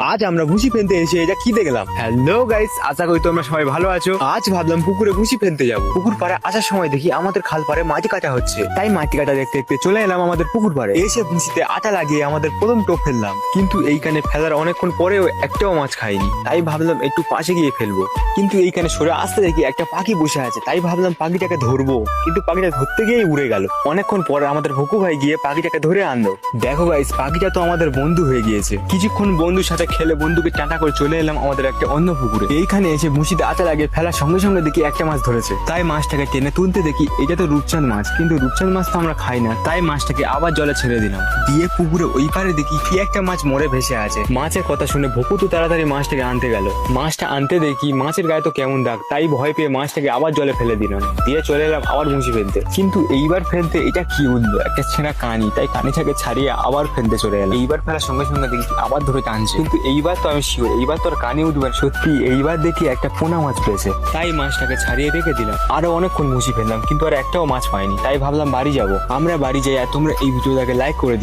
আজ আমরা ভুসি ফেলতে এসে এটা কি দেখলাম। হ্যালো গাইস, আশা করি তোমরা সবাই ভালো আছো। আজ ভাবলাম পুকুরে ভুসি ফেলতে যাবো। পুকুর পাড়ে আসার সময় দেখি আমাদের খাল পাড়ে মাটি কাটা হচ্ছে, তাই মাটি কাটা দেখতে দেখতে চলে এলাম আমাদের পুকুর পাড়ে। এসে ভুসিতে আটা লাগিয়ে আমাদের প্রথম টোপ ফেললাম, কিন্তু এইখানে ফেলার অনেকক্ষণ পরেও একটাও মাছ খাইনি। তাই ভাবলাম একটু পাশে গিয়ে ফেলবো, কিন্তু এইখানে সরে আসতে দেখি একটা পাখি বসে আছে। তাই ভাবলাম পাখিটাকে ধরবো, কিন্তু পাখিটা ধরতে গিয়ে উড়ে গেল। অনেকক্ষণ পরে আমাদের ভুকু ভাই গিয়ে পাখিটাকে ধরে আনলো। দেখো গাইস, পাখিটা তো আমাদের বন্ধু হয়ে গিয়েছে। কিছুক্ষণ বন্ধুর সাথে খেলে বন্ধুকে টাটা করে চলে এলাম আমাদের একটা অন্য পুকুরে। এইখানে এসে ভুসিতে আটা লাগিয়ে ফেলার সঙ্গে সঙ্গে দেখি একটা মাছ ধরেছে। তাই মাছটাকে টেনে তুলতে দেখি এটা তো রূপচাঁদ মাছ, কিন্তু রূপচাঁদ মাছ তো আমরা খাই না। তাই মাছটাকে আবার জলে ছেড়ে দিলাম। দিয়ে পুকুরে ওই পারে দেখি কি একটা মাছ মরে ভেসে আছে। মাছের কথা শুনে ভুকু তো তাড়াতাড়ি মাছটাকে আনতে গেল। মাছটা আনতে দেখি মাছের গায়ে তো কেমন দাগ, তাই ভয় পেয়ে মাছটাকে আবার জলে ফেলে দিলাম। দিয়ে চলে এলাম আবার ভুসি ফেলতে, কিন্তু এইবার ফেলতে এটা কি উঠলো, একটা ছেঁড়া কানি। তাই কানিটাকে ছাড়িয়ে আবার ফেলতে চলে এলাম। এইবার ফেলার সঙ্গে সঙ্গে দেখি আবার ধরে টানছে, কিন্তু এইবার তো আমি শিওর এইবার তো আর কানি উঠবে না। সত্যি এইবার দেখি একটা পোনা মাছ পেয়েছে, তাই মাছটাকে ছাড়িয়ে রেখে দিলাম। আরো অনেকক্ষণ ভুসি ফেললাম, কিন্তু আর একটাও মাছ পাইনি। তাই ভাবলাম বাড়ি যাব। আমরা বাড়ি যাই, আর তোমরা এই ভিডিওটাকে লাইক করে দিও।